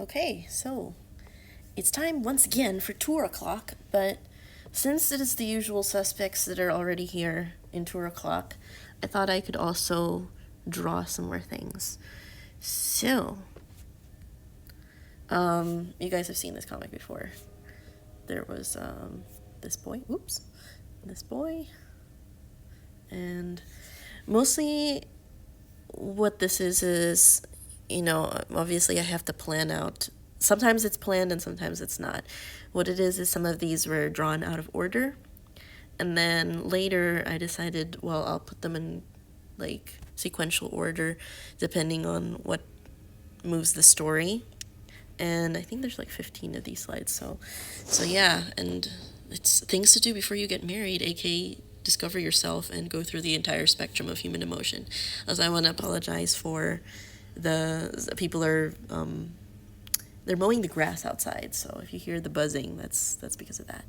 Okay, so it's time once again for 2 o'clock, but since it is the usual suspects that are already here in 2 o'clock, I thought I could also draw some more things. So, you guys have seen this comic before. There was this boy, this boy, and mostly what this is, obviously I have to plan out. Sometimes it's planned and sometimes it's not. What it is some of these were drawn out of order. And then later I decided, well, I'll put them in like sequential order depending on what moves the story. And I think there's like 15 of these slides. So yeah, and it's things to do before you get married, aka discover yourself and go through the entire spectrum of human emotion. As I want to apologize for the people are they're mowing the grass outside, so if you hear the buzzing, that's because of that.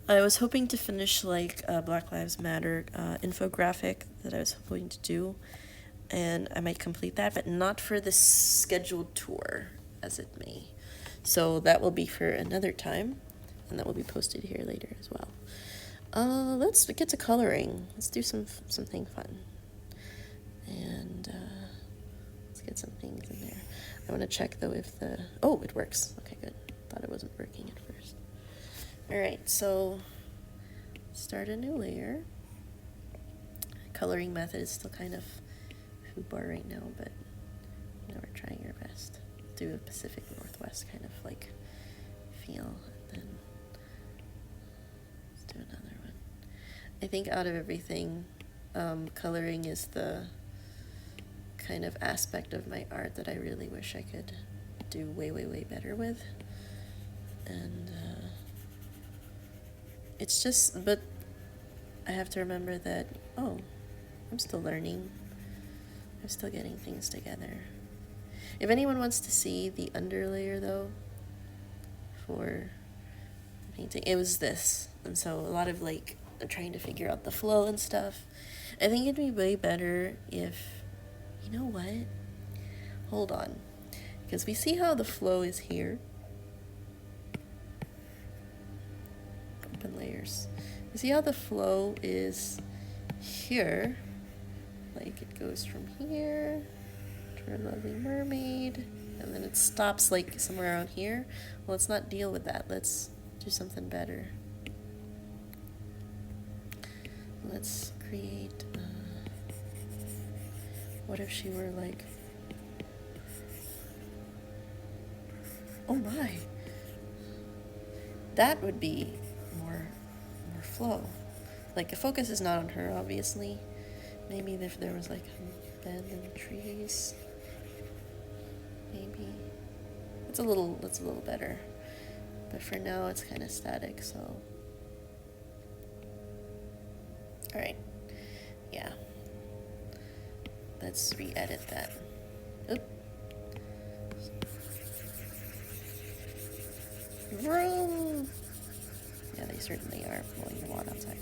I was hoping to finish like a Black Lives Matter infographic that I was hoping to do, and I might complete that, but not for this scheduled tour, as it may. So that will be for another time, and that will be posted here later as well. Let's get to coloring. Let's do something fun. And let's get some things in there. I want to check though if it works. Okay, good. Thought it wasn't working at first. Alright, so start a new layer. Coloring method is still kind of foobar right now, but we're trying our best. Do a Pacific Northwest kind of like feel, and then let's do another one. I think out of everything, coloring is the kind of aspect of my art that I really wish I could do way better with. And it's just, but I have to remember that, I'm still learning. I'm still getting things together. If anyone wants to see the underlayer though, for the painting, it was this. And so a lot of like trying to figure out the flow and stuff. I think it'd be way better if, you know what? Hold on. Because we see how the flow is here. Open layers. You see how the flow is here? Like it goes from here to our lovely mermaid, and then it stops like somewhere around here. Well, let's not deal with that. Let's do something better. Let's create, what if she were like, oh my, that would be more flow. Like the focus is not on her, obviously. Maybe if there was like abandoned trees, maybe it's a little better, but for now it's kind of static. So all right, yeah, let's re-edit that. Oop. Vroom. Yeah, they certainly are mowing the lawn outside.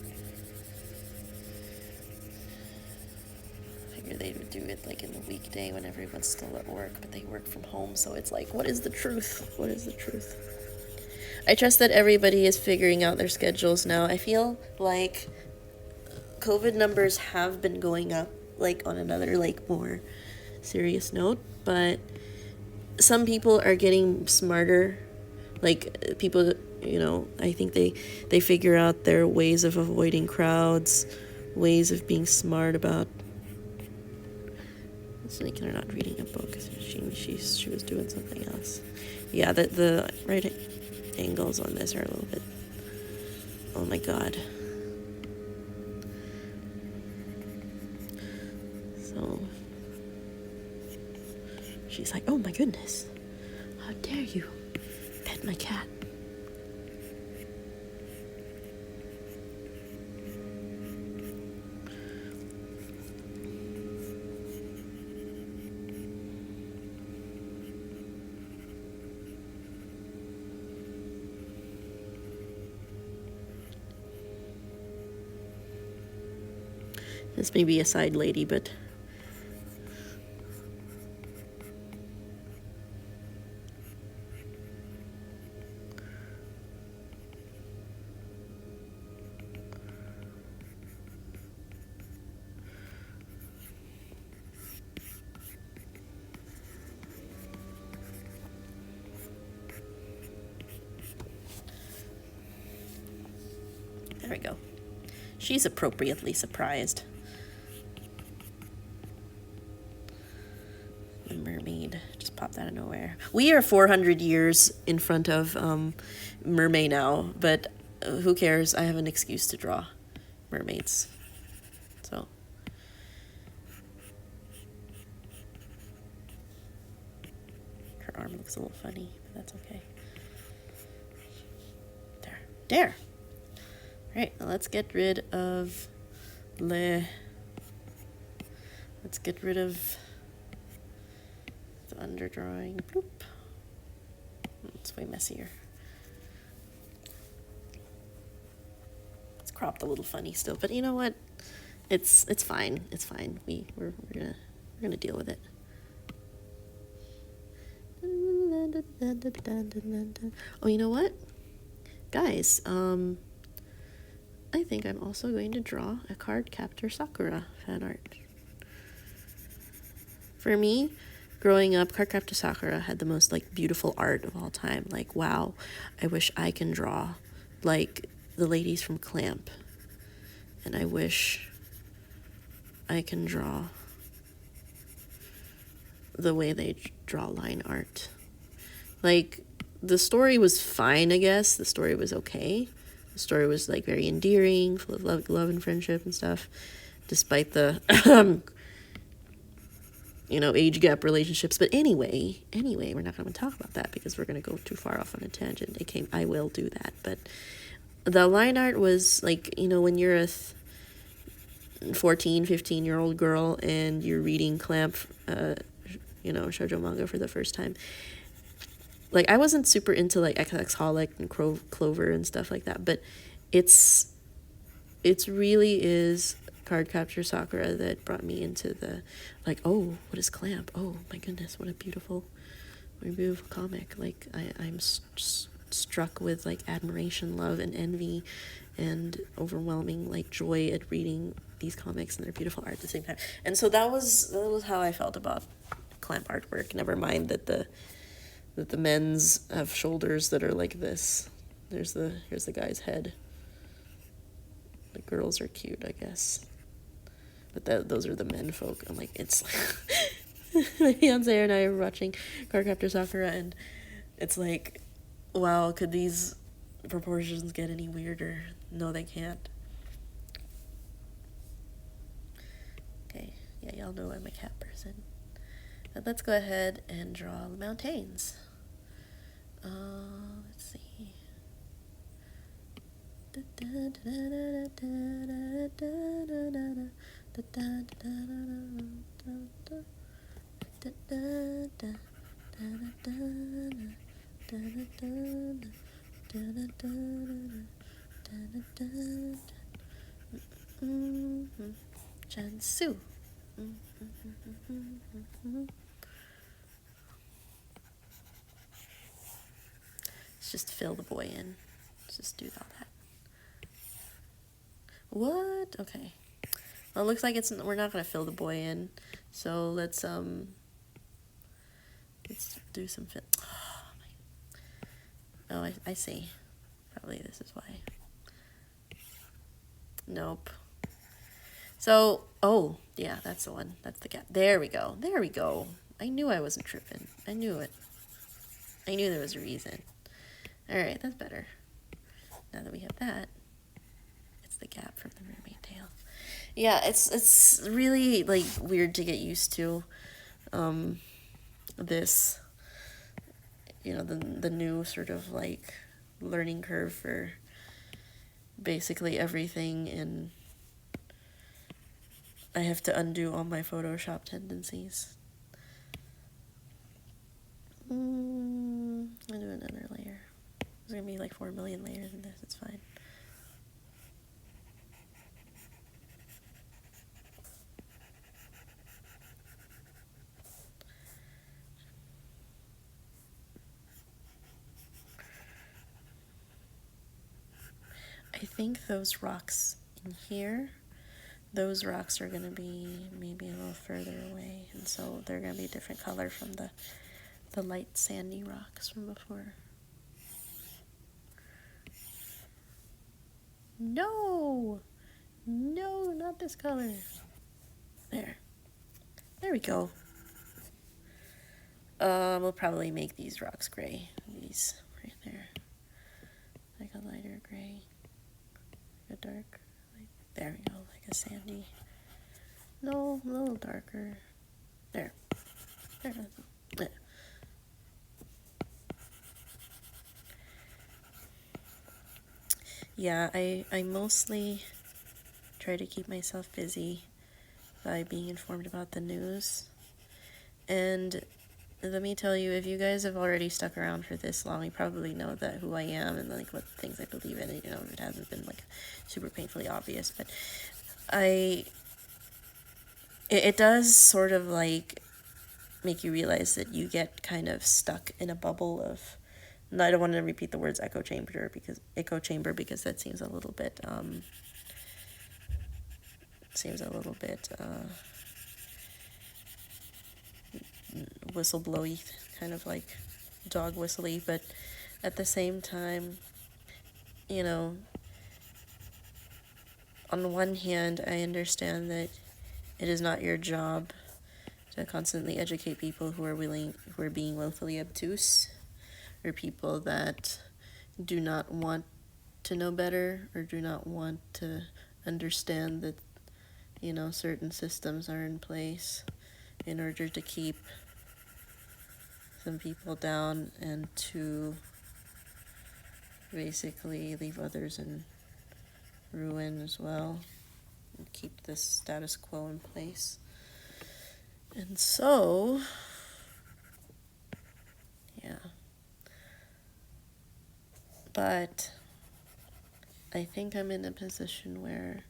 Figured they would do it like in the weekday when everyone's still at work, but they work from home, so it's like, what is the truth? What is the truth? I trust that everybody is figuring out their schedules now. I feel like COVID numbers have been going up, like on another like more serious note, but some people are getting smarter. Like people, I think they figure out their ways of avoiding crowds, ways of being smart about. It's like they're not reading a book. She was doing something else. Yeah, the right angles on this are a little bit. Oh my god. So she's like, oh my goodness, how dare you pet my cat. This may be a side lady, but go. She's appropriately surprised. The mermaid just popped out of nowhere. We are 400 years in front of mermay now, but who cares? I have an excuse to draw mermaids. So her arm looks a little funny, but that's okay. There. Alright, let's get rid of let's get rid of the underdrawing. Bloop. It's way messier. It's cropped a little funny still, but you know what? It's fine. It's fine. We're gonna deal with it. Oh, you know what? Guys, I think I'm also going to draw a Cardcaptor Sakura fan art. For me, growing up, Cardcaptor Sakura had the most like beautiful art of all time. Like, wow, I wish I can draw like the ladies from Clamp. And I wish I can draw the way they draw line art. Like, the story was fine, I guess. The story was okay. The story was like very endearing, full of love and friendship and stuff, despite the age gap relationships. But anyway, we're not going to talk about that because we're going to go too far off on a tangent. I will do that. But the line art was like, when you're a 14, 15-year-old girl and you're reading Clamp, shoujo manga for the first time. Like, I wasn't super into, like, XX-holic and Clover and stuff like that, but it really is Cardcaptor Sakura that brought me into the, like, oh, what is Clamp? Oh, my goodness, what a beautiful comic. Like, I'm struck with, like, admiration, love, and envy, and overwhelming, like, joy at reading these comics and their beautiful art at the same time. And so that was how I felt about Clamp artwork. Never mind that the men's have shoulders that are like this. Here's the guy's head. The girls are cute, I guess. But those are the men folk. I'm like, it's my fiance and I are watching Cardcaptor Sakura, and it's like, wow, could these proportions get any weirder? No, they can't. Okay, yeah, y'all know I'm a cat person. But let's go ahead and draw the mountains. Let's see. Jansu. Let's just fill the boy in. Let's just do all that. What? Okay. Well, it looks like we're not gonna fill the boy in. So let's do some fill. Oh, I see. Probably this is why. Nope. So, oh, yeah, that's the one. That's the gap. There we go. There we go. I knew I wasn't tripping. I knew it. I knew there was a reason. Alright, that's better. Now that we have that, it's the gap from the mermaid tail. Yeah, it's really, like, weird to get used to this, the new sort of, like, learning curve for basically everything, and I have to undo all my Photoshop tendencies. I'll do another layer. There's gonna be like 4 million layers in this, it's fine. I think those rocks in here, those rocks are gonna be maybe a little further away, and so they're gonna be a different color from the light sandy rocks from before. No! No, not this color. There. There we go. We'll probably make these rocks gray. These right there. Like a lighter gray. Like a dark. Like, there we go. Like a sandy. No, a little darker. There. There. There. Yeah, I mostly try to keep myself busy by being informed about the news. And let me tell you, if you guys have already stuck around for this long, you probably know that who I am and like what things I believe in. You know, it hasn't been like super painfully obvious, but it does sort of like make you realize that you get kind of stuck in a bubble of. And I don't want to repeat the words echo chamber because that seems a little bit whistleblowy, kind of like dog whistly, but at the same time, you know, on the one hand, I understand that it is not your job to constantly educate people who are being willfully obtuse, or people that do not want to know better or do not want to understand that, you know, certain systems are in place in order to keep some people down and to basically leave others in ruin as well and keep this status quo in place. And so, yeah. But I think I'm in a position where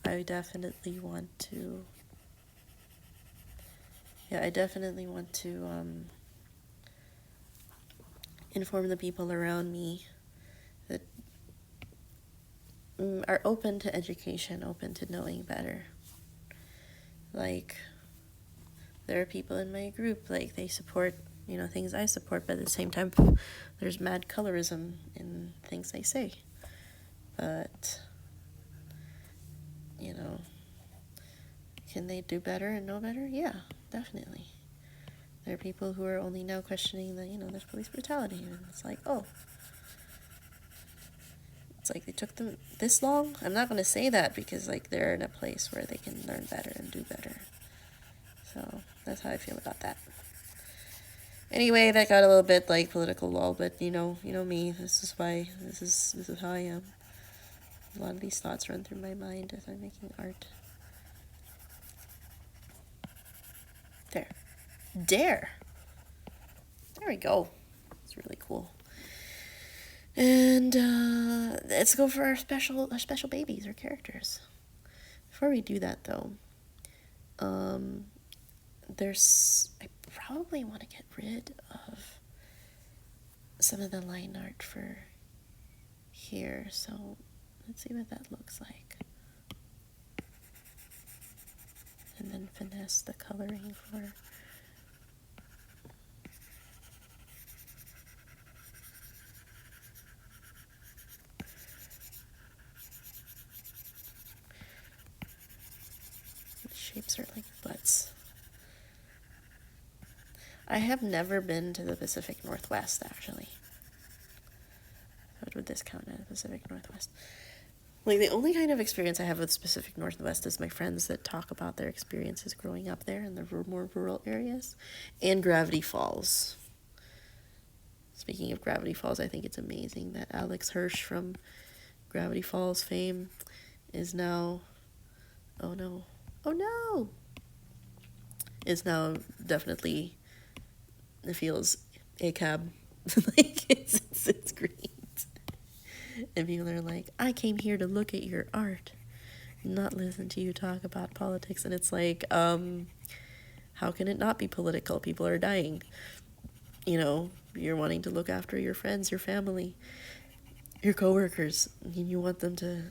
I definitely want to inform the people around me that are open to education, open to knowing better. Like, there are people in my group, like, they support, you know, things I support, but at the same time, there's mad colorism in things they say. But, you know, can they do better and know better? Yeah, definitely. There are people who are only now questioning that, you know, there's police brutality, and it's like, oh, it's like they took them this long? I'm not going to say that because, like, they're in a place where they can learn better and do better. So that's how I feel about that. Anyway, that got a little bit, like, political lull, but you know me. This is how I am. A lot of these thoughts run through my mind as I'm making art. There we go. It's really cool. And let's go for our special babies or characters. Before we do that, though, I probably want to get rid of some of the line art for here. So let's see what that looks like, and then finesse the coloring for. Shapes are like butts. I have never been to the Pacific Northwest, actually. What would this count as, Pacific Northwest? Like, the only kind of experience I have with Pacific Northwest is my friends that talk about their experiences growing up there in the more rural areas, and Gravity Falls. Speaking of Gravity Falls, I think it's amazing that Alex Hirsch from Gravity Falls fame is now... Oh no. Is now definitely, it feels ACAB. Like, it's great. And people are like, I came here to look at your art, not listen to you talk about politics. And it's like, how can it not be political? People are dying. You know, you're wanting to look after your friends, your family, your coworkers, and you want them to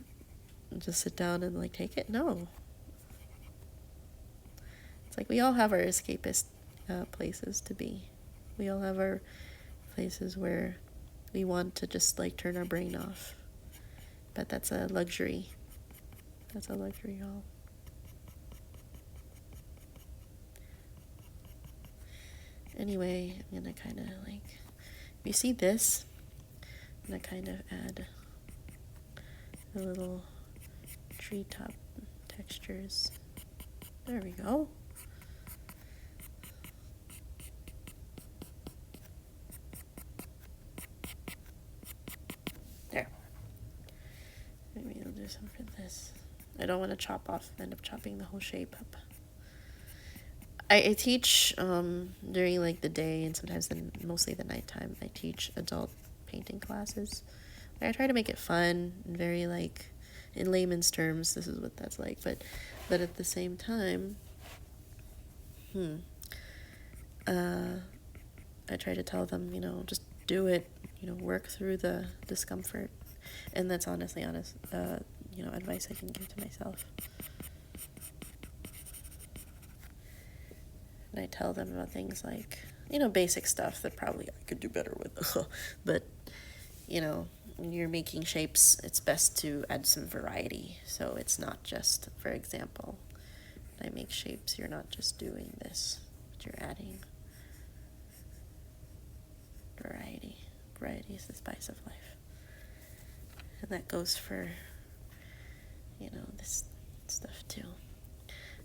just sit down and, like, take it? No. It's like we all have our escapist places to be. We all have our places where we want to just, like, turn our brain off But that's a luxury. That's a luxury, y'all. Anyway, I'm gonna kind of like, you see this? I'm gonna kind of add a little treetop textures. There we go. There. Maybe I'll do some for this. I don't want to end up chopping the whole shape up. I teach during like the day and sometimes mostly the nighttime. I teach adult painting classes. I try to make it fun and very like, in layman's terms, this is what that's like. But at the same time, I try to tell them, just do it. Work through the discomfort, and that's honest, advice I can give to myself. And I tell them about things like, basic stuff that probably I could do better with. But, when you're making shapes, it's best to add some variety. So it's not just, for example, when I make shapes, you're not just doing this, but you're adding variety. Variety is the spice of life. And that goes for, this stuff too.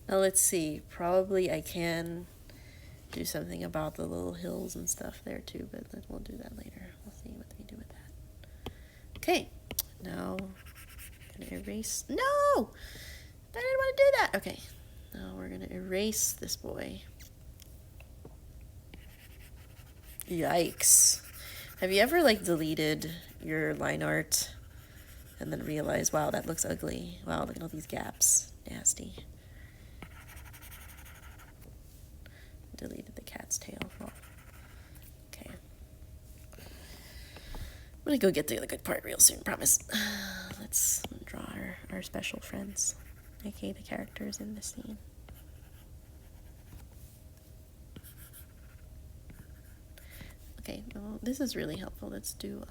Now let's see, probably I can do something about the little hills and stuff there too, but we'll do that later. We'll see what we do with that. Okay, now I'm gonna erase. No! I didn't want to do that. Okay, now we're gonna erase this boy. Yikes. Have you ever deleted your line art and then realized, wow, that looks ugly. Wow, look at all these gaps. Nasty. Deleted the cat's tail. Oh. Okay. I'm gonna go get to the good part real soon, promise. Let's draw our special friends, aka the characters in the scene. Okay, well, this is really helpful. Let's do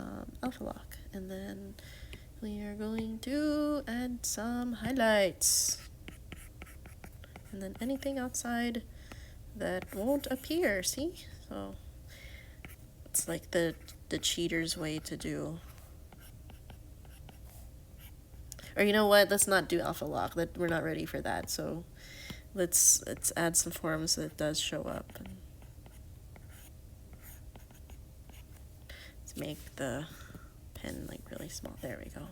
alpha lock, and then we are going to add some highlights, and then anything outside that won't appear. See, so it's like the cheater's way to do. Or you know what? Let's not do alpha lock. We're not ready for that. So let's add some forms so it does show up. And let's make the pen really small. There we go.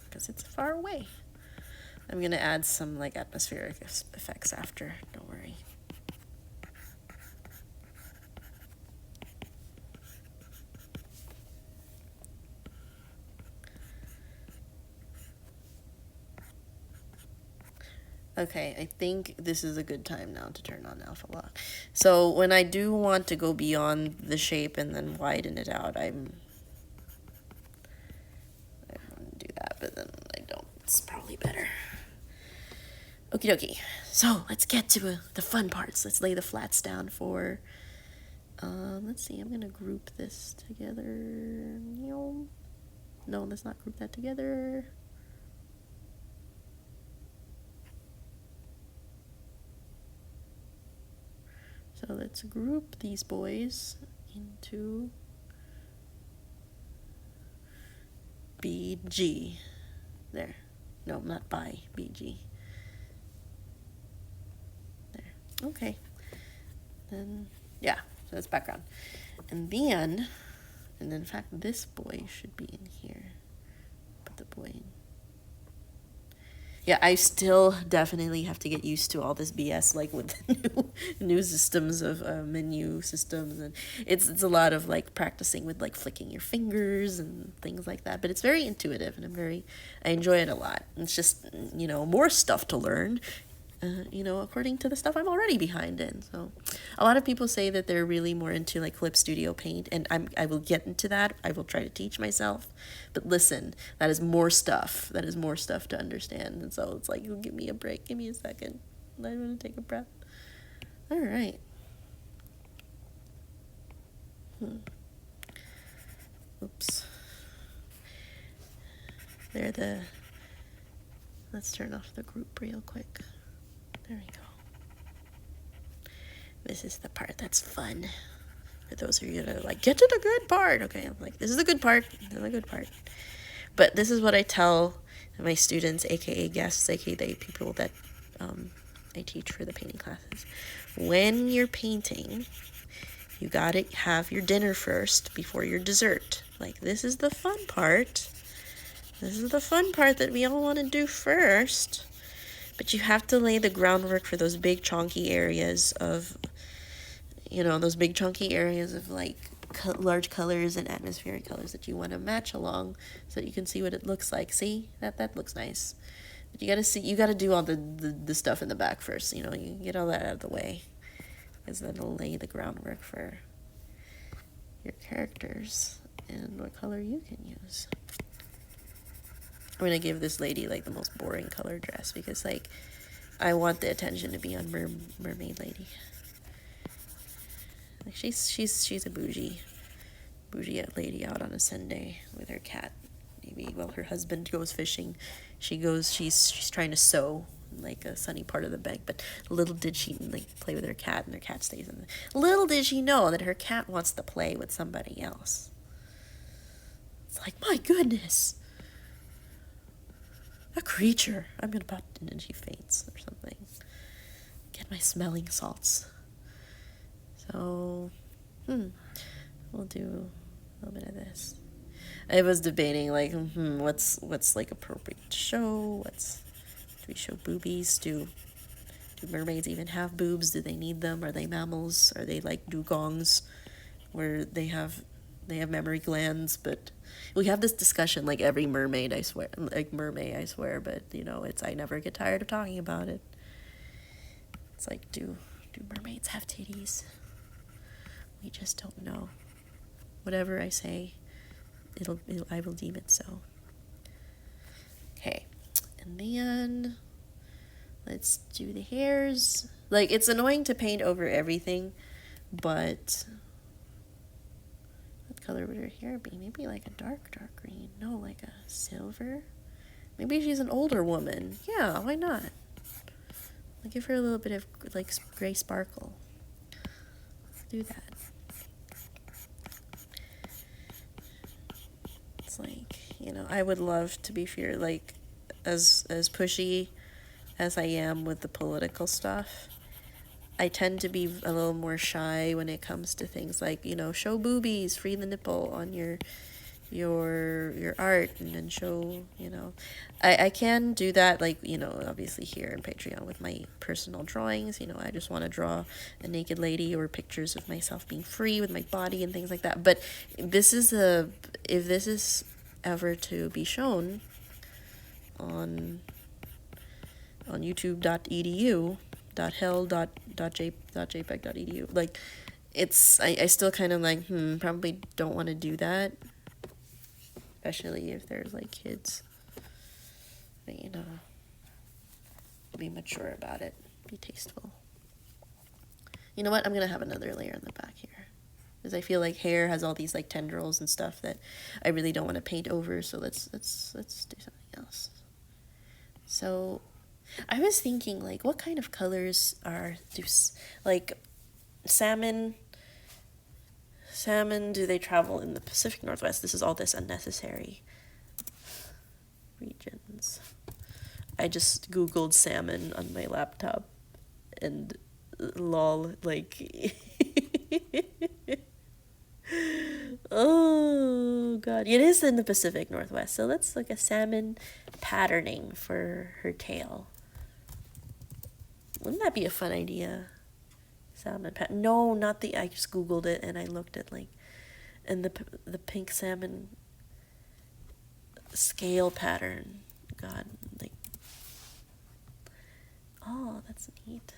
Because it's far away. I'm gonna add some atmospheric effects after. Don't worry. Okay, I think this is a good time now to turn on alpha lock. So when I do want to go beyond the shape and then widen it out, I want to do that, but then I don't. It's probably better. Okie dokie. So let's get to the fun parts. Let's lay the flats down for, let's see, I'm going to group this together. No, let's not group that together. So let's group these boys into BG. There. No, not by, BG. There. Okay. Then, yeah, so that's background. And then, in fact, this boy should be in here. Put the boy in. Yeah, I still definitely have to get used to all this BS, with the new systems of menu systems, and it's a lot of practicing with flicking your fingers and things like that. But it's very intuitive, and I enjoy it a lot. It's just more stuff to learn, according to the stuff I'm already behind in. So a lot of people say that they're really more into Clip Studio Paint, and I will get into that. I will try to teach myself. But listen, that is more stuff. That is more stuff to understand. And so it's give me a break. Give me a second. I want to take a breath. All right. Oops. They're the... Let's turn off the group real quick. There we go. This is the part that's fun. For those of you that are like, get to the good part. Okay, I'm like, this is the good part. This is the good part. But this is what I tell my students, aka guests, aka the people that I teach for the painting classes. When you're painting, you gotta have your dinner first before your dessert. Like, this is the fun part. This is the fun part that we all want to do first. But you have to lay the groundwork for those big chunky areas of, those big chunky areas of like large colors and atmospheric colors that you want to match along, so that you can see what it looks like. See, that looks nice. But you gotta do all the stuff in the back first. You get all that out of the way, because that'll lay the groundwork for your characters and what color you can use. I'm gonna give this lady like the most boring color dress, because like I want the attention to be on mermaid lady. Like she's a bougie lady out on a Sunday with her cat. Maybe while her husband goes fishing, she's trying to sew like a sunny part of the bank. But little did she like play with her cat, and her cat stays in the... Little did she know that her cat wants to play with somebody else. It's like, my goodness, a creature. And then she faints or something. Get my smelling salts. So, we'll do a little bit of this. I was debating, like, what's like appropriate to show? Do we show boobies? Do mermaids even have boobs? Do they need them? Are they mammals? Are they like dugongs, where they have mammary glands? But we have this discussion like every mermaid, I swear, but I never get tired of talking about it. It's like, do mermaids have titties? We just don't know. Whatever I say, I will deem it so. Okay, and then let's do the hairs. Like, it's annoying to paint over everything, but what color would her hair be? Maybe like a dark green. No, like a silver. Maybe she's an older woman. Yeah, why not? I'll give her a little bit of like gray sparkle. Let's do that. It's like, I would love to be like as pushy as I am with the political stuff. I tend to be a little more shy when it comes to things like, show boobies, free the nipple on your art, and then show, I can do that, like, obviously here in Patreon with my personal drawings. I just want to draw a naked lady or pictures of myself being free with my body and things like that. But if this is ever to be shown on youtube.edu, .hell.jpeg.edu, like, I still kind of like, probably don't want to do that, especially if there's like kids. But be mature about it, be tasteful. You know what, I'm gonna have another layer in the back here, because I feel like hair has all these like tendrils and stuff that I really don't want to paint over. So let's do something else. So I was thinking, like, what kind of colors like salmon, do they travel in the Pacific Northwest? This is all this unnecessary regions. I just Googled salmon on my laptop, and lol, like, oh god, it is in the Pacific Northwest. So let's look at salmon patterning for her tail. Wouldn't that be a fun idea? Salmon no, not the, I just Googled it and I looked at like, and the pink salmon scale pattern. God, like, oh, that's neat.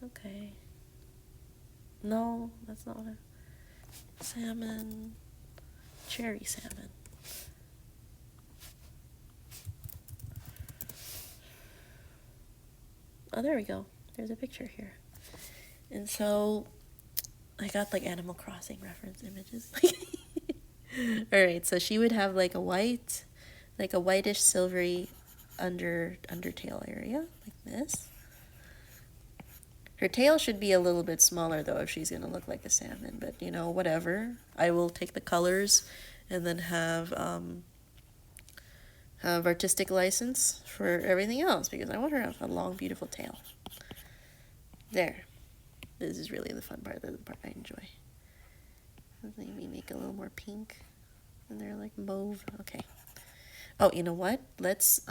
Okay. No, that's not a salmon. Cherry salmon. Oh, there we go. There's a picture here. And so I got like Animal Crossing reference images. All right, so she would have like a whitish silvery undertail area like this. Her tail should be a little bit smaller though if she's gonna look like a salmon, but you know, whatever. I will take the colors and then have artistic license for everything else because I want her to have a long, beautiful tail. There. This is really the fun part, the part I enjoy. Maybe make a little more pink. And they're like mauve. Okay. Oh, you know what? Let's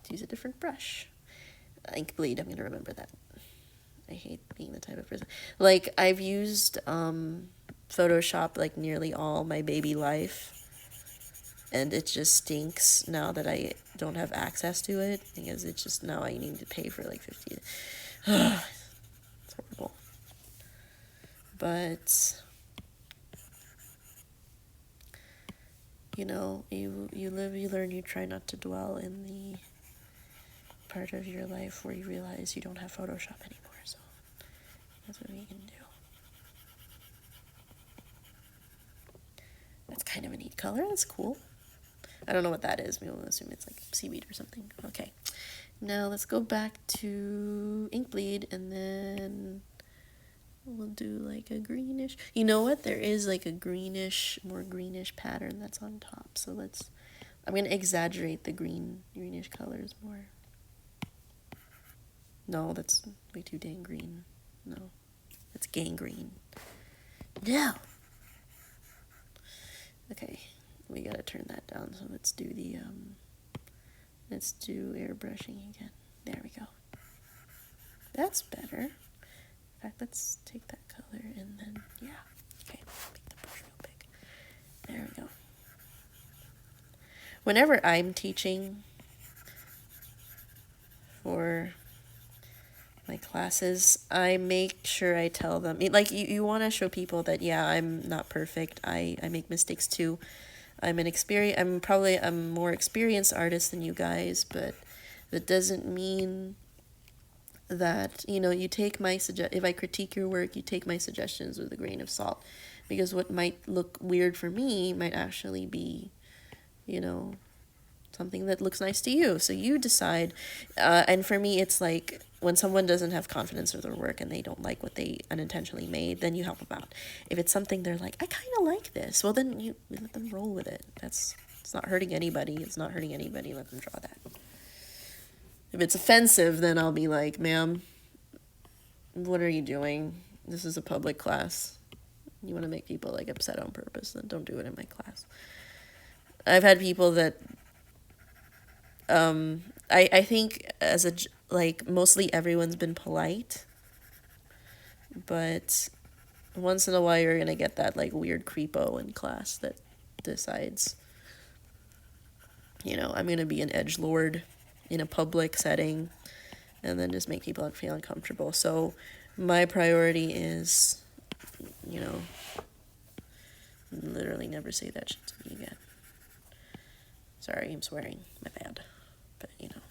use a different brush. Ink bleed, I'm going to remember that. I hate being the type of person. Like, I've used Photoshop like nearly all my baby life. And it just stinks now that I don't have access to it. Because it's just now I need to pay for like 50. It's horrible. But you know, you live, you learn, you try not to dwell in the part of your life where you realize you don't have Photoshop anymore, so that's what we can do. That's kind of a neat color, that's cool. I don't know what that is, we'll assume it's like seaweed or something. Okay, now let's go back to ink bleed and then we'll do like a greenish. You know what? There is like a more greenish pattern that's on top. So I'm going to exaggerate the greenish colors more. No, that's way too dang green. No, that's gangrene. No. Okay, we got to turn that down. So let's do airbrushing again. There we go. That's better. In fact, let's take that color and then, yeah. Okay, make the brush real big. There we go. Whenever I'm teaching for my classes, I make sure I tell them, like, you want to show people that, yeah, I'm not perfect. I make mistakes too. I'm probably a more experienced artist than you guys, but that doesn't mean that, you know, you take if I critique your work, you take my suggestions with a grain of salt, because what might look weird for me might actually be, you know, something that looks nice to you. So you decide. And for me, it's like when someone doesn't have confidence with their work and they don't like what they unintentionally made, then you help them out. If it's something they're like, I kind of like this, well, then you let them roll with it. It's not hurting anybody. It's not hurting anybody. Let them draw that. If it's offensive, then I'll be like, ma'am, what are you doing? This is a public class. You want to make people like upset on purpose, then don't do it in my class. I've had people that I think mostly everyone's been polite, but once in a while you're gonna get that like weird creepo in class that decides, you know, I'm gonna be an edgelord in a public setting and then just make people feel uncomfortable. So my priority is, you know, literally never say that shit to me again. Sorry, I'm swearing. My bad. But, you know,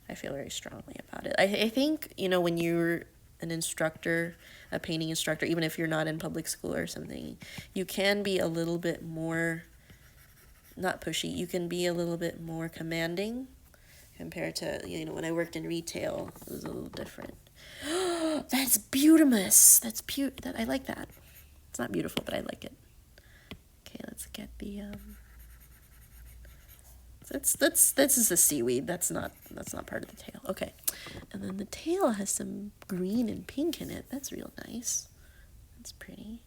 I feel very strongly about it. I think, you know, when you're an instructor, a painting instructor, even if you're not in public school or something, you can be a little bit more, not pushy, you can be a little bit more commanding compared to, you know, when I worked in retail, it was a little different. That's beautimous. I like that. It's not beautiful, but I like it. Okay, let's get the this is the seaweed. That's not part of the tail. Okay. And then the tail has some green and pink in it. That's real nice. That's pretty.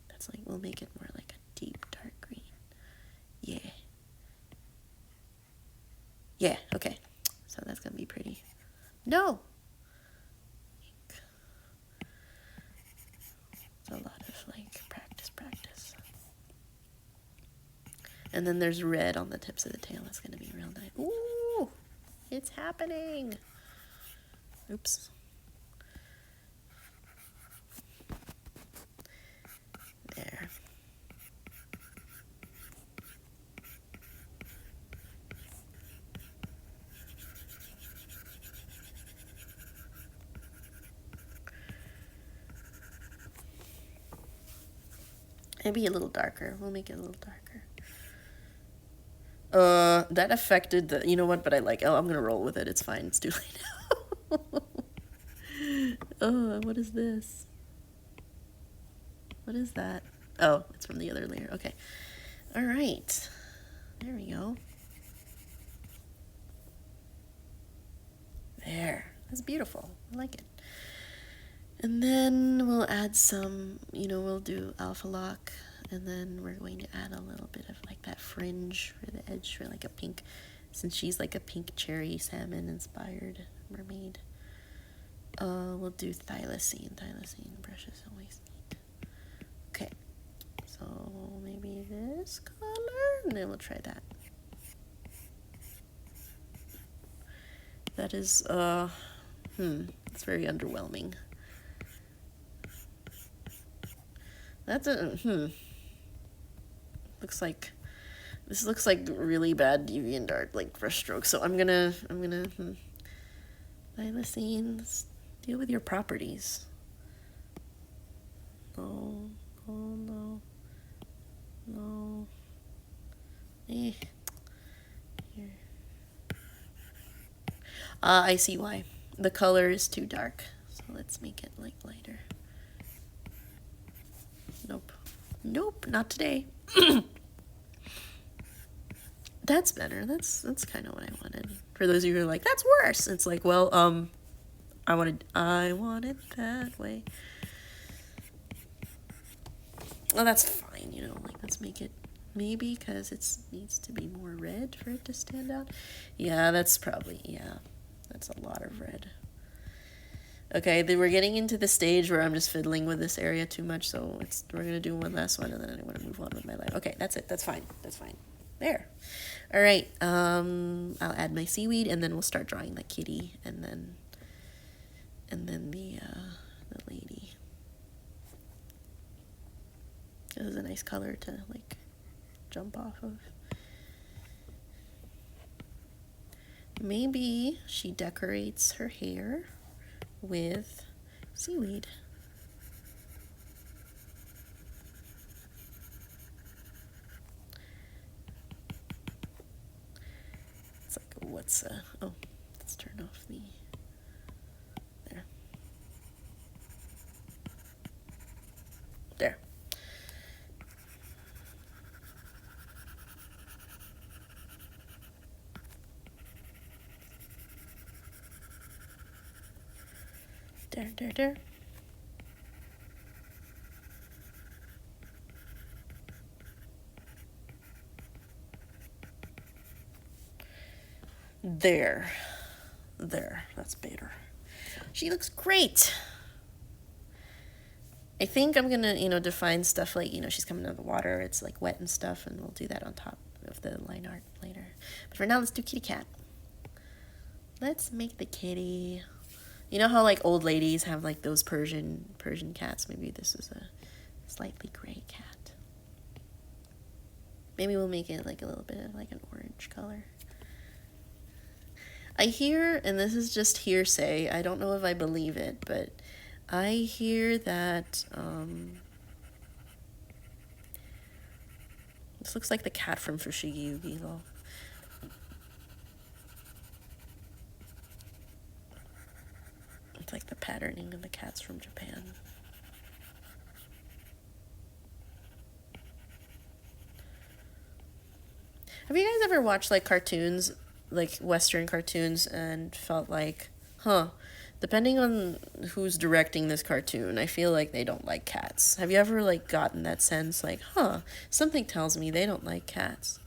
That's like, we'll make it more like a deep dark green. Yeah. Yeah, okay. So that's gonna be pretty. No. It's a lot of like practice. And then there's red on the tips of the tail. That's gonna be real nice. Ooh, it's happening. Oops. There. Maybe a little darker. We'll make it a little darker. That affected the, you know what, but I like, oh, I'm gonna roll with it. It's fine. It's too late now. Oh, what is this? What is that? Oh, it's from the other layer. Okay. All right. There we go. There. That's beautiful. I like it. And then we'll add some, you know, we'll do alpha lock, and then we're going to add a little bit of like that fringe for the edge for like a pink, since she's like a pink cherry salmon inspired mermaid. We'll do thylacine. Thylacine brushes always neat. Okay, so maybe this color, and then we'll try that. That is, it's very underwhelming. That's a, this looks like really bad DeviantArt, like brush strokes, so I'm gonna, thylacine, deal with your properties. No, oh no, no, Here. I see why. The color is too dark, so let's make it like lighter. Nope. Nope, not today. That's better. That's kind of what I wanted. For those of you who are like, that's worse. It's like, well, I want it that way. Well, that's fine, you know, like let's make it maybe because it needs to be more red for it to stand out. Yeah, that's probably, yeah, that's a lot of red. Okay, then we're getting into the stage where I'm just fiddling with this area too much, so we're gonna do one last one and then I want to move on with my life. Okay, that's it. That's fine. That's fine. There. All right. I'll add my seaweed and then we'll start drawing the kitty and then the lady. This is a nice color to like jump off of. Maybe she decorates her hair with seaweed. It's like, oh, let's turn off the, there. There. There. There, that's better. She looks great. I think I'm gonna, define stuff like, she's coming out of the water, it's like wet and stuff, and we'll do that on top of the line art later. But for now, let's do kitty cat. Let's make the kitty. You know how like old ladies have like those Persian cats? Maybe this is a slightly gray cat. Maybe we'll make it like a little bit of like an orange color. I hear, and this is just hearsay, I don't know if I believe it, but I hear that this looks like the cat from Fushigi Yugi though. It's like the patterning of the cats from Japan. Have you guys ever watched like cartoons, like Western cartoons, and felt like, depending on who's directing this cartoon, I feel like they don't like cats. Have you ever like gotten that sense like, something tells me they don't like cats?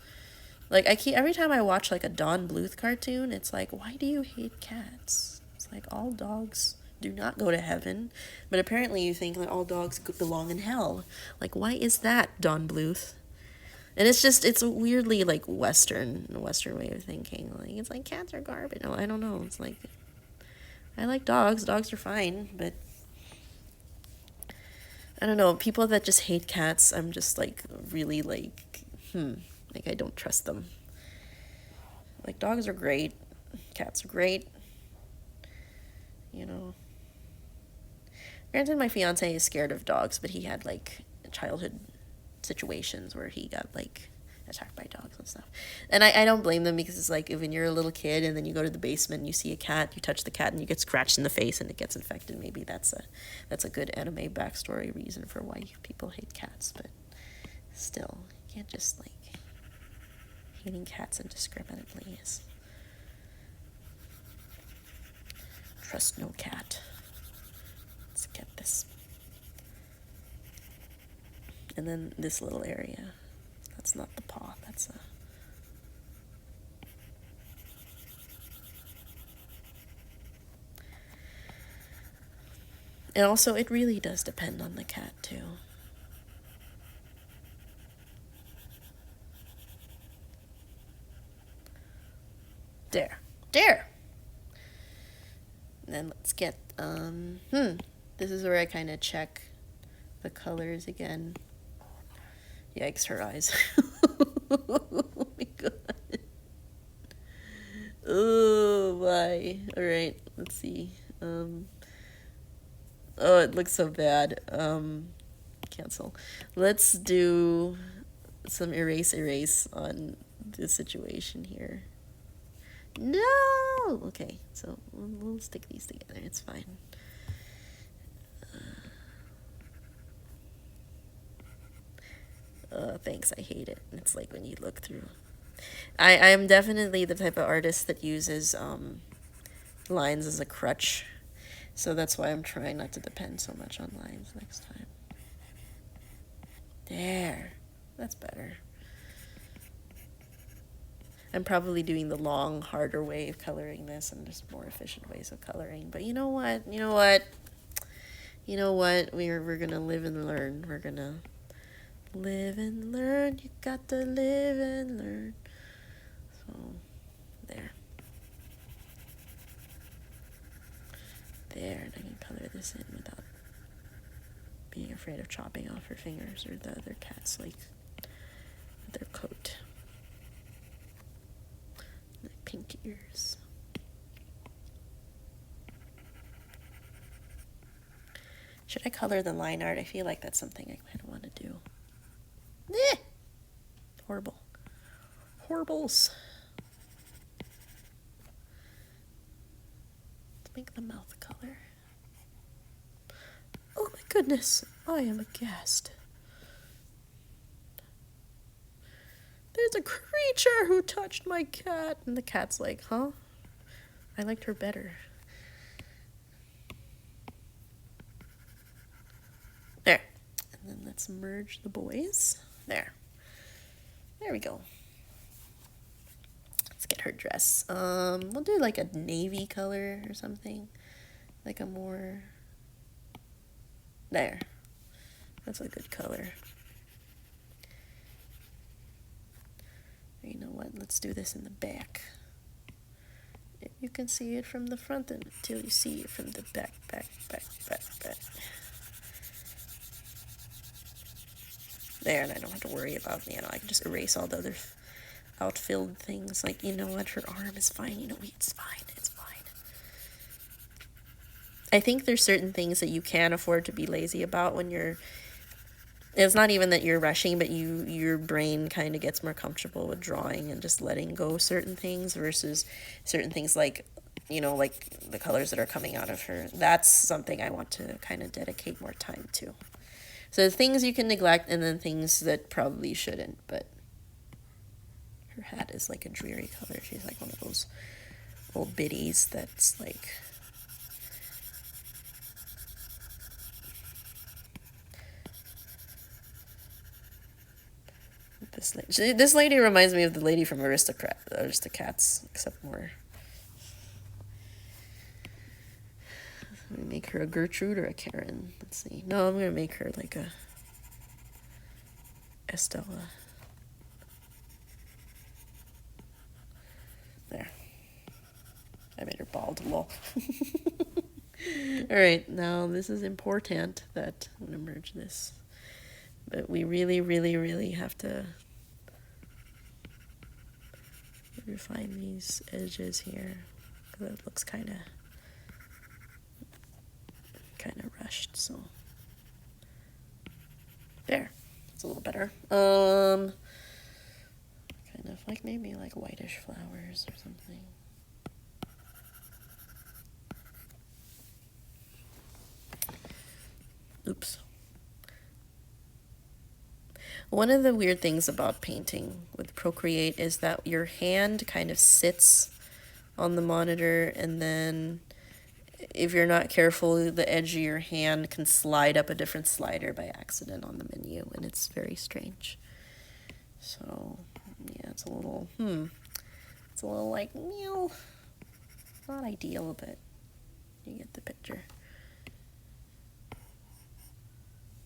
Like every time I watch like a Don Bluth cartoon, it's like, why do you hate cats? It's like all dogs do not go to heaven, but apparently you think that all dogs belong in hell. Like, why is that, Don Bluth? And it's a weirdly like Western way of thinking. Like it's like cats are garbage. No, I don't know. It's like I like dogs. Dogs are fine, but I don't know. People that just hate cats, I'm just like really like I don't trust them. Like dogs are great, cats are great. Granted, my fiance is scared of dogs, but he had like childhood situations where he got like attacked by dogs and stuff. And I don't blame them, because it's like if when you're a little kid and then you go to the basement and you see a cat, you touch the cat and you get scratched in the face and it gets infected. Maybe that's a good anime backstory reason for why people hate cats. But still, you can't just like hating cats indiscriminately. Trust no cat. Let's get this. And then this little area. That's not the paw. That's a... And also, it really does depend on the cat, too. There. There! And then let's get, this is where I kind of check the colors again. Yikes, her eyes. Oh my god. Oh my. Alright, let's see. Oh, it looks so bad. Cancel. Let's do some erase on the situation here. No! Okay, so we'll stick these together. It's fine. Thanks, I hate it. It's like when you look through. I am definitely the type of artist that uses lines as a crutch. So that's why I'm trying not to depend so much on lines next time. There. That's better. I'm probably doing the long, harder way of coloring this and just more efficient ways of coloring. But you know what? We're gonna live and learn. We're gonna live and learn. You got to live and learn. So, there. There, and I can color this in without being afraid of chopping off her fingers or the other cat's, like, their coat. Pink ears. Should I color the line art? I feel like that's something I kind of want to do. Eh! Horrible. Horribles. Let's make the mouth color. Oh my goodness, I am aghast. There's a creature who touched my cat. And the cat's like, huh? I liked her better. There. And then let's merge the boys. There. There we go. Let's get her dress. We'll do like a navy color or something. Like a more... There. That's a good color. You know what? Let's do this in the back. You can see it from the front until you see it from the back. There, and I don't have to worry about, I can just erase all the other outfilled things. Like, you know what? Her arm is fine. It's fine. It's fine. I think there's certain things that you can afford to be lazy about when you're... It's not even that you're rushing, but your brain kind of gets more comfortable with drawing and just letting go certain things versus certain things like, like the colors that are coming out of her. That's something I want to kind of dedicate more time to. So things you can neglect and then things that probably shouldn't, but her hat is like a dreary color. She's like one of those old biddies that's like... This lady reminds me of the lady from Aristocats, except more. Let me make her a Gertrude or a Karen. Let's see. No, I'm gonna make her like a Estella. There. I made her bald. Lol. All right, now this is important that I'm gonna merge this. But we really, really, really have to refine these edges here, because it looks kind of rushed. So there. It's a little better. Kind of like maybe like whitish flowers or something. Oops. One of the weird things about painting with Procreate is that your hand kind of sits on the monitor, and then if you're not careful, the edge of your hand can slide up a different slider by accident on the menu, and it's very strange. So, yeah, it's a little, it's a little like, not ideal, but you get the picture.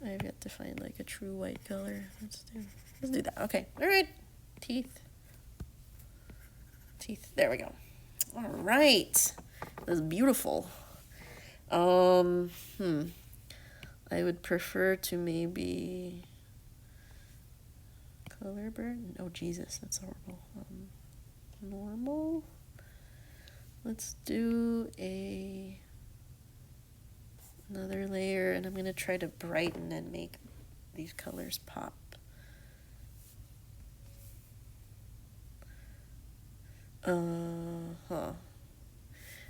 I've yet to find like a true white color. Let's do that. Okay. All right. Teeth. There we go. All right. That's beautiful. I would prefer to maybe color burn. Oh Jesus, that's horrible. Normal. Let's do another layer, and I'm gonna try to brighten and make these colors pop.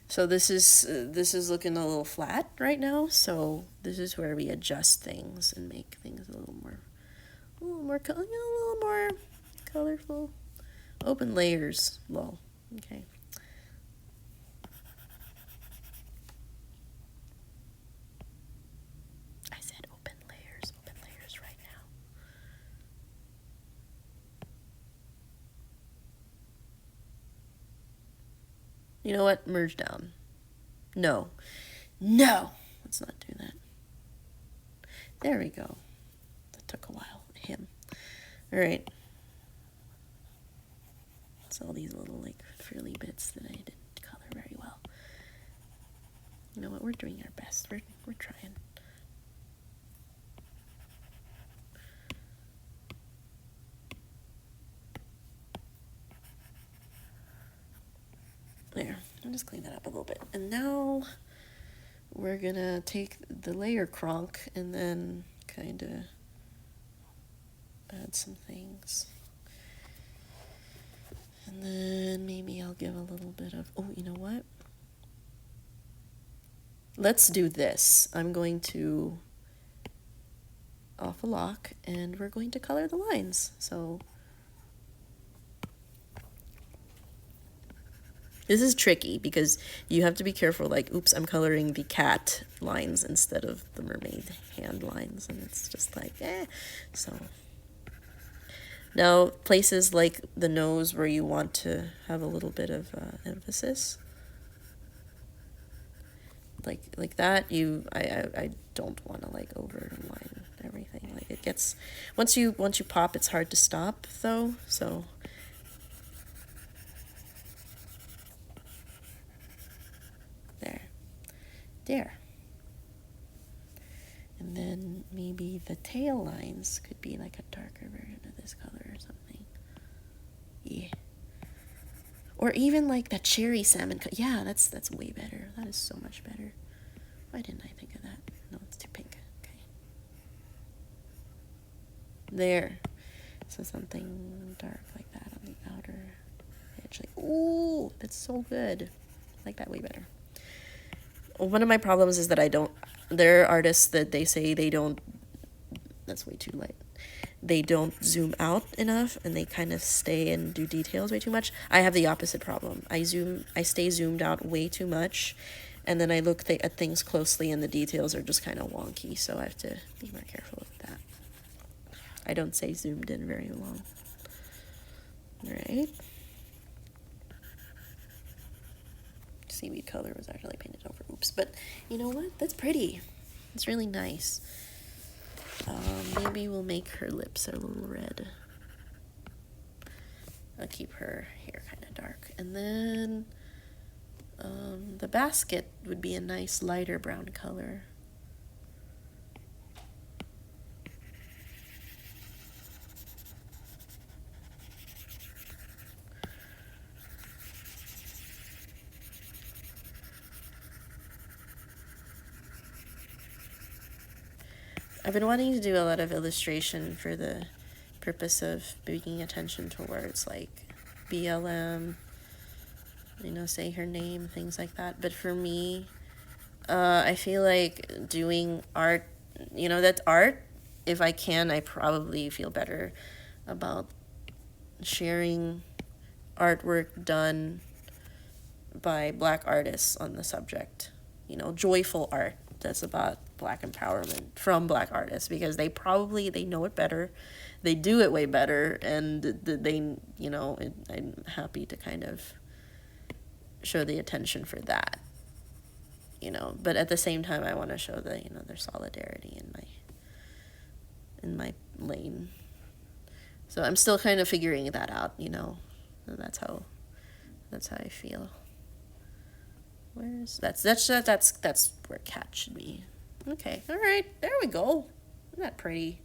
So this is looking a little flat right now. So this is where we adjust things and make things a little more colorful. Open layers, lol. Okay. I said open layers right now. You know what? Merge down. No. Let's not do that. There we go. That took a while. All right. It's all these little like frilly bits that I didn't color very well. You know what? We're doing our best. We're trying. There. I'll just clean that up a little bit. And now we're gonna take the layer cronk and then kind of add some things. And then maybe I'll give a little bit of, oh, you know what? Let's do this. I'm going to off a lock, and we're going to color the lines. So this is tricky because you have to be careful, like, oops, I'm coloring the cat lines instead of the mermaid hand lines, and it's just like, So now places like the nose where you want to have a little bit of emphasis, like that, I don't want to like overline everything. Like it gets, once you pop, it's hard to stop though. So there. And then maybe the tail lines could be like a darker version of this color or something. Yeah. Or even like that cherry salmon. Yeah, that's way better. That is so much better. Why didn't I think of that? No, it's too pink. Okay. There. So something dark like that on the outer edge. Like, ooh, that's so good. I like that way better. One of my problems is that there are artists that they say they don't, that's way too light. They don't zoom out enough, and they kind of stay and do details way too much. I have the opposite problem. I stay zoomed out way too much, and then I look at things closely, and the details are just kind of wonky, so I have to be more careful with that. I don't stay zoomed in very long. All right. Seaweed color was actually painted over. Oops, but you know what? That's pretty. It's really nice. Maybe we'll make her lips a little red. I'll keep her hair kind of dark. And then the basket would be a nice lighter brown color. I've been wanting to do a lot of illustration for the purpose of bringing attention towards like BLM, you know, say her name, things like that. But for me, I feel like doing art, you know, that's art. If I can, I probably feel better about sharing artwork done by Black artists on the subject. You know, joyful art that's about Black empowerment from Black artists, because they know it better, they do it way better, and they, you know, I'm happy to kind of show the attention for that, you know. But at the same time, I want to show the, you know, their solidarity in my lane. So I'm still kind of figuring that out, you know. And that's how I feel. That's where cat should be. Okay, all right, there we go. Isn't that pretty?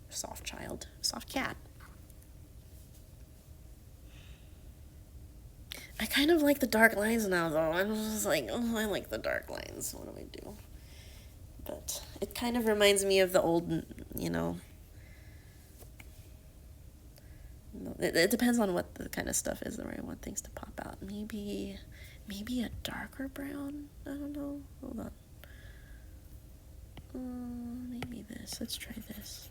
Soft child, soft cat. I kind of like the dark lines now, though. I'm just like, oh, I like the dark lines. What do I do? But it kind of reminds me of the old, you know. It depends on what the kind of stuff is where I want things to pop out. Maybe a darker brown. I don't know. Hold on. Maybe this. Let's try this.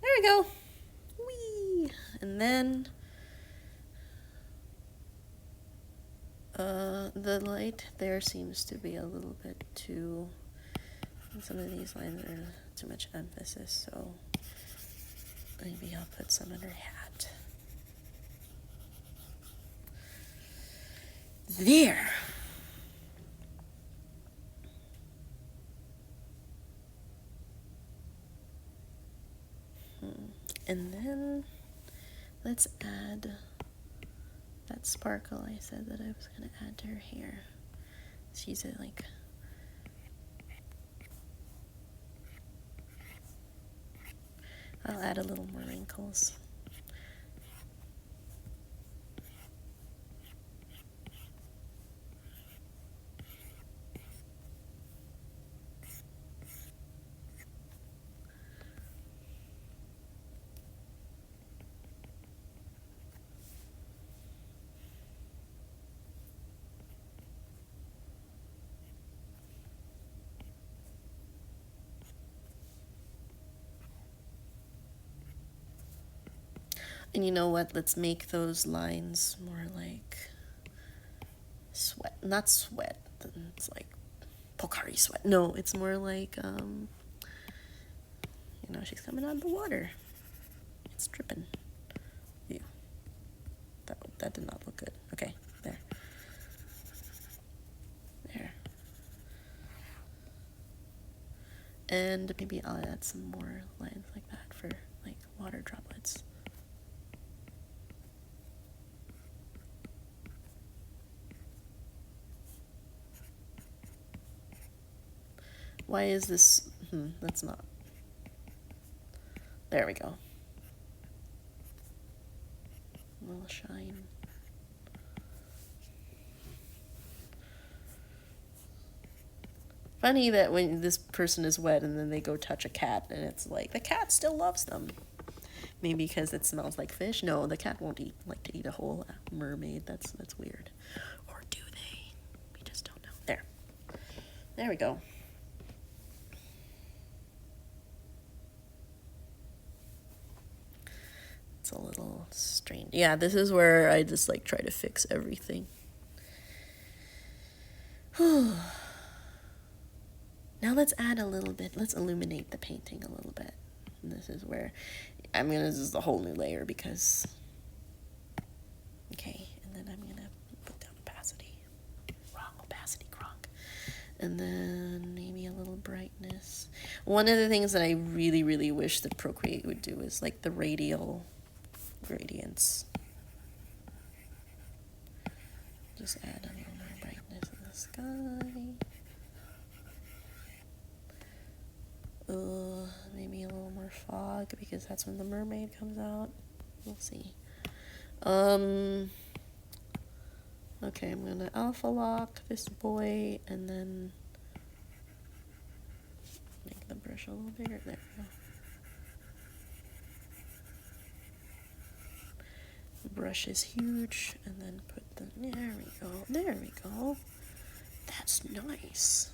There we go. Whee! And then the light there seems to be a little bit too, some of these lines are too much emphasis, so maybe I'll put some under hat. There. And then let's add that sparkle I said that I was going to add to her hair. Let's use it like, I'll add a little more wrinkles. And you know what? Let's make those lines more like sweat. Not sweat. It's like Pocari sweat. No, it's more like, you know, she's coming out of the water. It's dripping. Yeah. That did not look good. Okay, there. There. And maybe I'll add some more lines like that for like water droplets. Why is this? That's not. There we go. A little shine. Funny that when this person is wet and then they go touch a cat and it's like the cat still loves them. Maybe because it smells like fish. No, the cat won't like to eat a whole mermaid. That's weird. Or do they? We just don't know. There we go. It's a little strange. Yeah, this is where I just like try to fix everything. Now let's add a little bit. Let's illuminate the painting a little bit. And this is where this is a whole new layer because. Okay, and then I'm gonna put down opacity. Wrong opacity, Gronk. And then maybe a little brightness. One of the things that I really, really wish that Procreate would do is like the radial gradients. Just add a little more brightness in the sky. fog because that's when the mermaid comes out. We'll see. Okay, I'm gonna alpha lock this boy and then make the brush a little bigger. There we go. The brush is huge, and then put the, there we go, there we go. That's nice.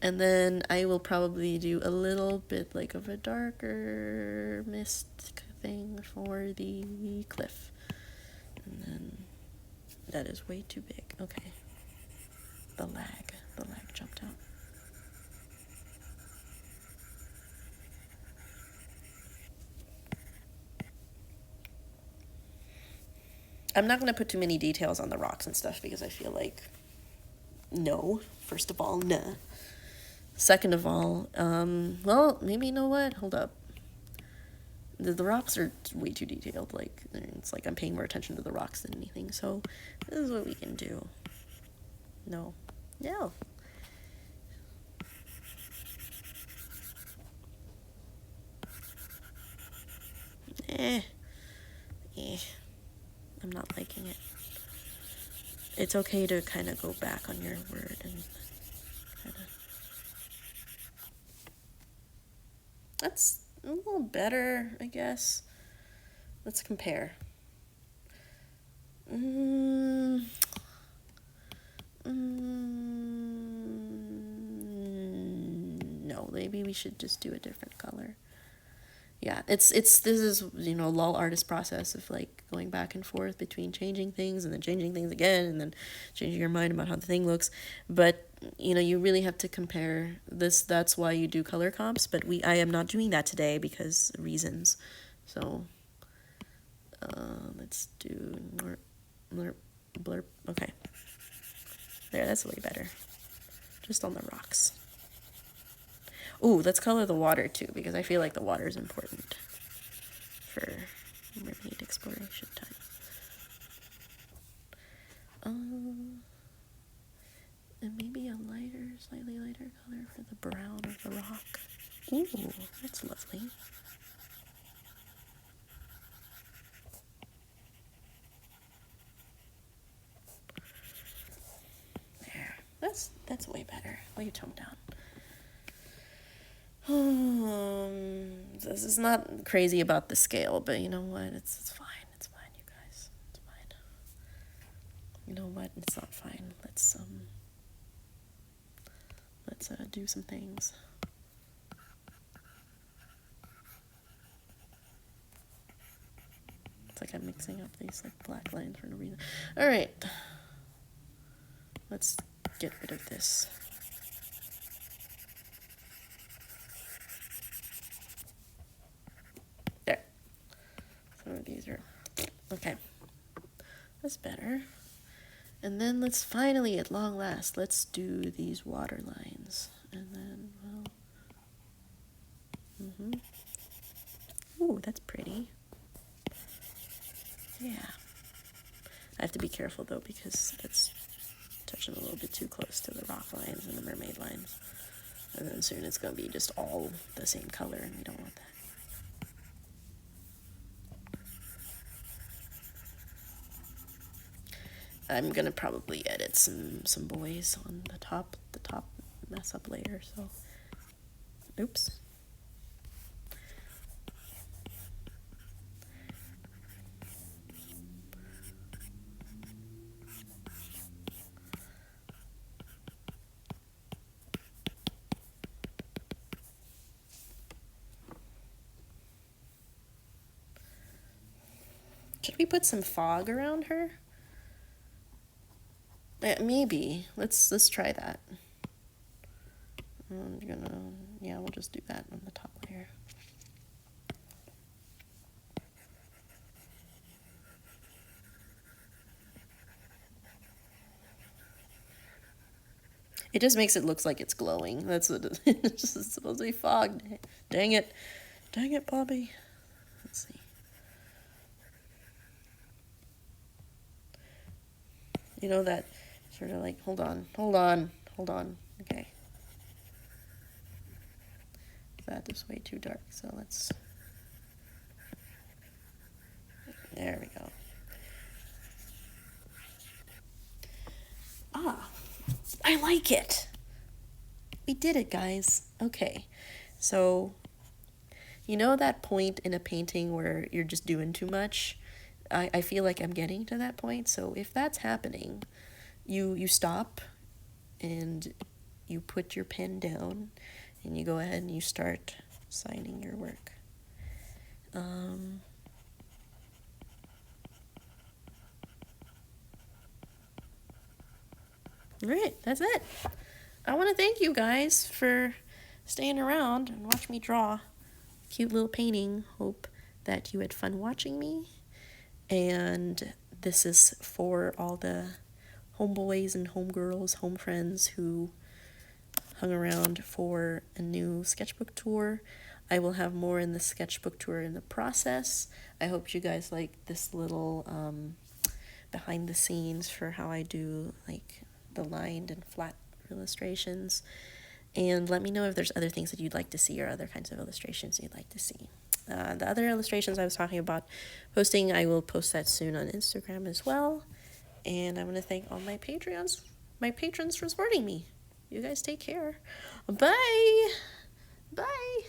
And then I will probably do a little bit like of a darker mist thing for the cliff. And then that is way too big. Okay. The lag jumped out. I'm not going to put too many details on the rocks and stuff because I feel like, no. First of all, nah. Second of all, well, maybe, you know what? Hold up. The rocks are way too detailed. Like, it's like I'm paying more attention to the rocks than anything. So this is what we can do. No. No. I'm not liking it. It's okay to kind of go back on your word and kind of... That's a little better, I guess. Let's compare. No, maybe we should just do a different color. Yeah, this is, you know, lull artist process of like going back and forth between changing things and then changing things again and then changing your mind about how the thing looks. But, you know, you really have to compare this. That's why you do color comps, but I am not doing that today because reasons. So let's do blurp. Okay, there, that's way better. Just on the rocks. Ooh, let's color the water too, because I feel like the water is important for mermaid exploration time. And maybe a slightly lighter color for the brown of the rock. Ooh, that's lovely. There, that's way better. Way toned down. This is not crazy about the scale, but you know what? It's fine. It's fine, you guys. It's fine. You know what? It's not fine. Let's do some things. It's like I'm mixing up these like black lines for no reason. All right. Let's get rid of this. There. Some of these are okay. That's better. And then let's finally, at long last, let's do these water lines. And then, well, Ooh, that's pretty. Yeah. I have to be careful, though, because that's touching a little bit too close to the rock lines and the mermaid lines. And then soon it's going to be just all the same color, and we don't want that. I'm gonna probably edit some boys on the top mess up later, so oops. Should we put some fog around her? Maybe. Let's try that. Yeah, we'll just do that on the top layer. It just makes it look like it's glowing. That's what it's just supposed to be fog. Dang it. Dang it, Bobby. Let's see. You know that sort of like, hold on. Okay. That is way too dark, so let's... There we go. Ah, I like it. We did it, guys. Okay, so you know that point in a painting where you're just doing too much? I feel like I'm getting to that point, so if that's happening, you stop and you put your pen down and you go ahead and you start signing your work. Alright, that's it. I want to thank you guys for staying around and watch me draw a cute little painting. Hope that you had fun watching me. And this is for all the homeboys and homegirls, home friends who hung around for a new sketchbook tour. I will have more in the sketchbook tour in the process. I hope you guys like this little behind the scenes for how I do like the lined and flat illustrations. And let me know if there's other things that you'd like to see or other kinds of illustrations you'd like to see. The other illustrations I was talking about posting, I will post that soon on Instagram as well. And I want to thank all my patrons for supporting me. You guys take care. Bye. Bye.